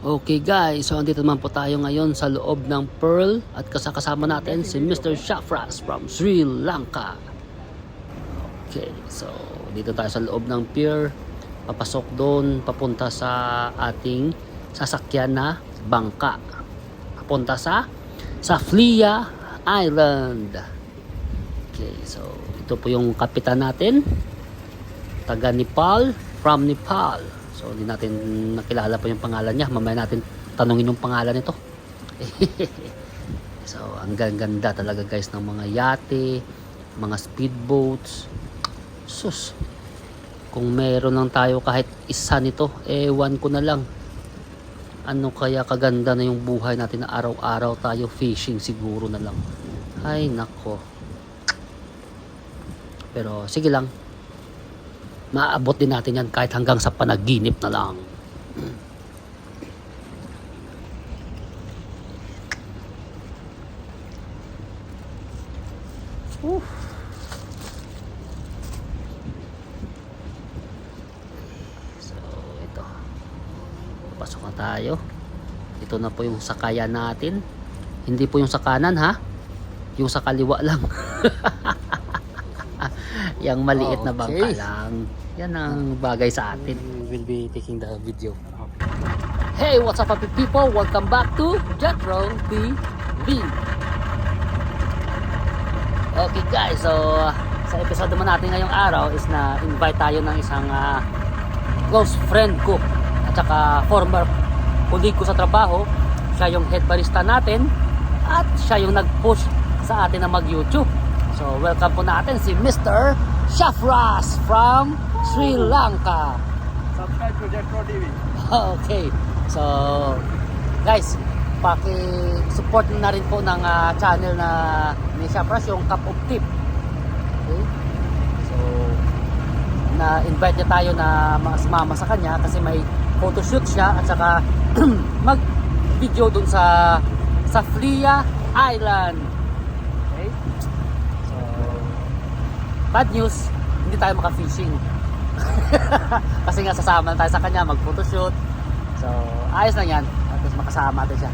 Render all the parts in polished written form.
Okay guys, so andito naman po tayo ngayon sa loob ng Pearl at kasama natin si Mr. Shafras from Sri Lanka. Okay, so dito tayo sa loob ng pier. Papasok doon, papunta sa ating sasakyan na bangka. Papunta sa Flia Island. Okay, so ito po yung kapitan natin. Taga Nepal, from Nepal. So hindi natin nakilala pa yung pangalan niya. Mamaya natin tanungin yung pangalan nito. So ang ganda talaga guys ng mga yate, mga speedboats. Sus, kung meron lang tayo kahit isa nito, ewan ko na lang. Ano kaya kaganda na yung buhay natin na araw-araw tayo fishing siguro na lang. Ay nako. Pero sige lang. Maabot din natin yan kahit hanggang sa panaginip na lang. So ito, papasok na tayo. Ito na po yung sakayan natin. Hindi po yung sa kanan ha, yung sa kaliwa lang. Yang maliit na bangka lang. Yan ang bagay sa atin. We'll be taking the video. Hey, what's up people? Welcome back to Jetro TV. Okay guys, so sa episode naman natin ngayong araw is na invite tayo ng isang close friend ko at saka former colleague ko sa trabaho. Siya yung head barista natin at siya yung nag-push sa atin na mag-YouTube. So welcome po natin si Mr. Shafras from Sri Lanka. Subscribe to Jetro TV. Okay. So guys, paki-support na rin po ng channel na ni Shafras, yung Cup of Tip. Okay? So na-invite niya tayo na sumama sa kanya kasi may photoshoot siya at saka mag-video dun sa Flia Island. Okay? So bad news, hindi tayo maka-fishing. Kasi nga sasama na tayo sa kanya mag-photoshoot. So ayos lang yan, at least makasama natin siya.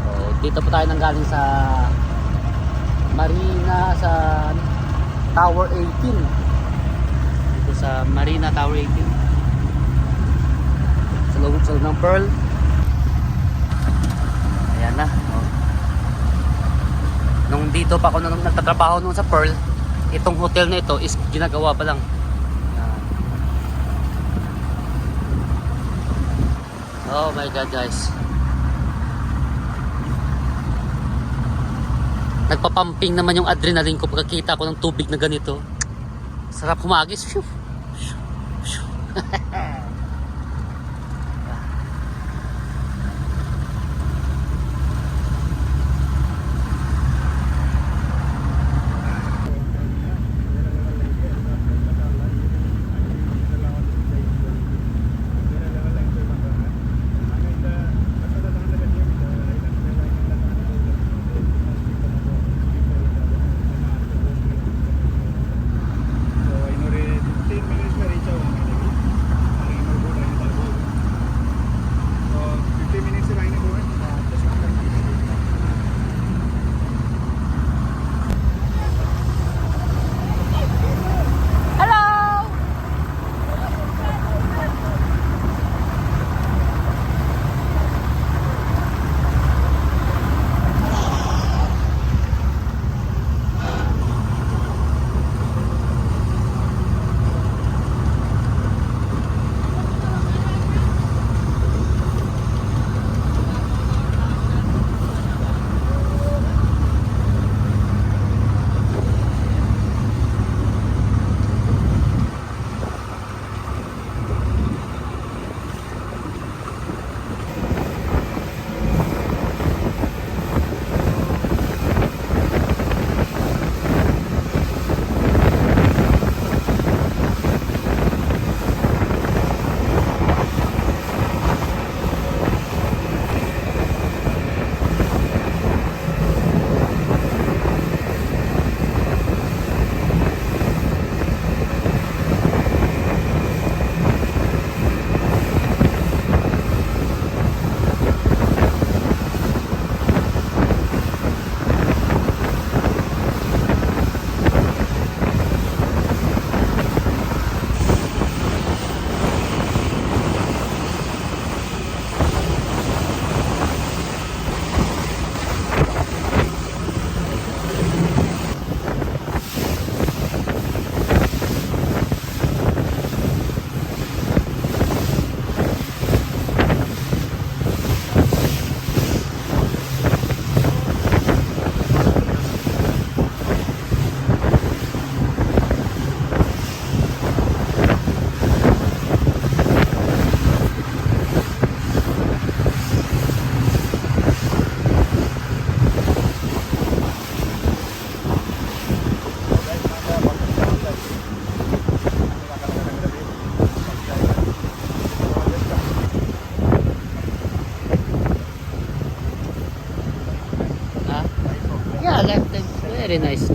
So dito po tayo nanggaling sa Marina, sa Tower 18. Dito sa Marina Tower 18 sa loob ng Pearl. Ayan na, oh. Nung dito pa ako nagtatrabaho noon sa Pearl, itong hotel na ito is ginagawa pa lang. Oh my god guys, nagpapamping naman yung adrenaline ko pagkakita ko ng tubig na ganito. Sarap humagis. really nice.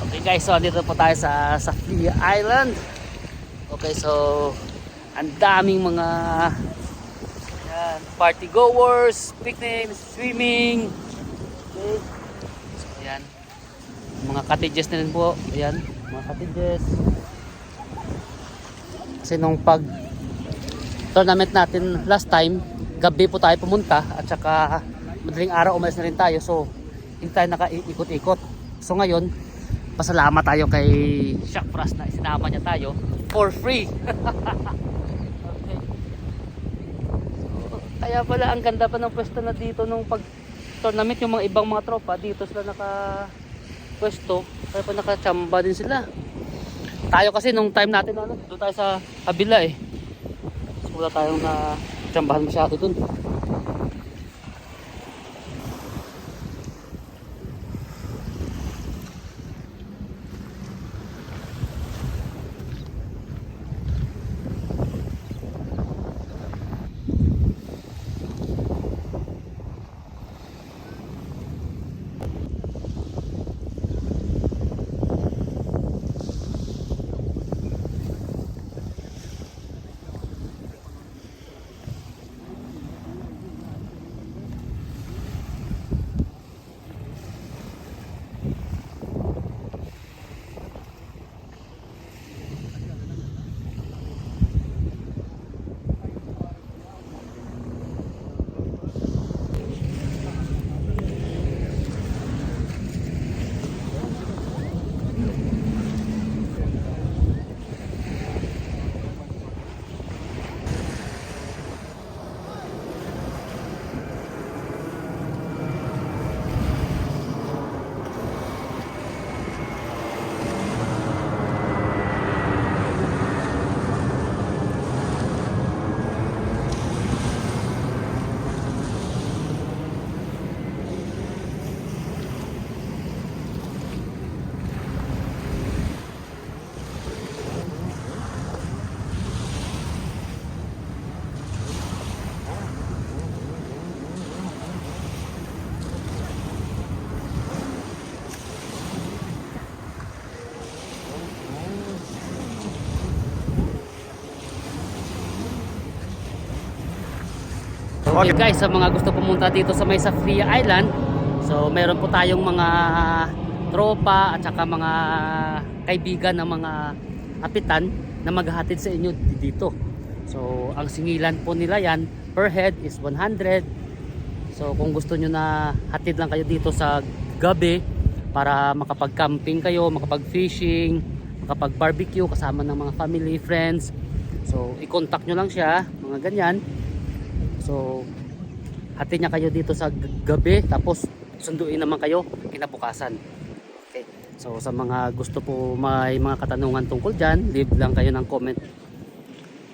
Okay guys, so dito po tayo sa Flea Island. Okay, so ang daming mga ayan, party goers, picnic, swimming. Okay. So ayan. Mga cottages na rin po. Ayan, mga cottages. Kasi nung pag tournament natin last time, gabi po tayo pumunta at saka madaling araw umalis na rin tayo. So hindi tayo nakaikot-ikot. So ngayon, pasalamat tayo kay Shaq Fras na isinama niya tayo for free. Okay. So, kaya pala ang ganda pa ng pwesto na dito nung pag tournament, yung mga ibang mga tropa dito sila naka pwesto, kaya pa nakachamba din sila. Tayo kasi nung time natin ano, doon tayo sa kabila eh. So, wala tayong na tsambahan masyado dun. Okay guys, sa mga gusto pumunta dito sa may Flea Island, so meron po tayong mga tropa at saka mga kaibigan ng mga kapitan na maghahatid sa inyo dito. So ang singilan po nila yan per head is 100. So kung gusto nyo na hatid lang kayo dito sa gabi para makapag-camping kayo, makapag-fishing, makapag-barbecue kasama ng mga family, friends, so i-contact nyo lang siya, mga ganyan. So hatid niya kayo dito sa gabi, tapos sunduin naman kayo kinabukasan. Okay. So sa mga gusto po may mga katanungan tungkol dyan, leave lang kayo ng comment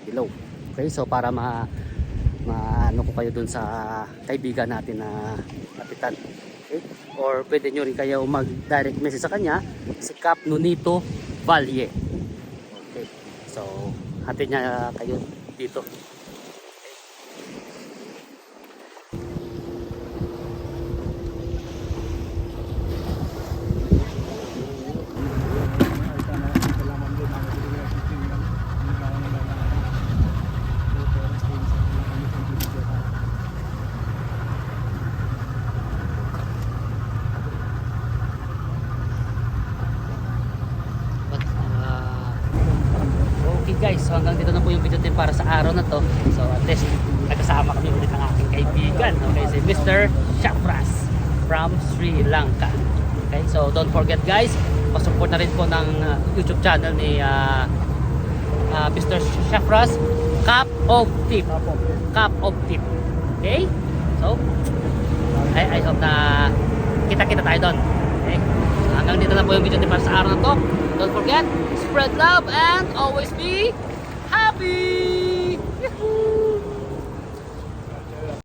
below. Okay, so para ano ko kayo dun sa kaibigan natin na kapitan. Okay? Or pwede nyo rin kayo mag-direct message sa kanya, si Cap Nonito Valle. Okay. So hatid niya kayo dito. Guys, so hanggang dito na po yung video natin para sa araw na to. So at least nagkasama kami ulit ng aking kaibigan, okay, si Mr. Shaq Fras from Sri Lanka. Okay, so don't forget guys, pasupport na rin po ng YouTube channel ni Mr. Shaq Fras, Cup of Tip. Cup of Tip. Okay, so I hope na kita-kita tayo doon. Okay, so, hanggang dito na po yung video natin para sa araw na to. Don't forget, spread love and always be happy! Yahoo!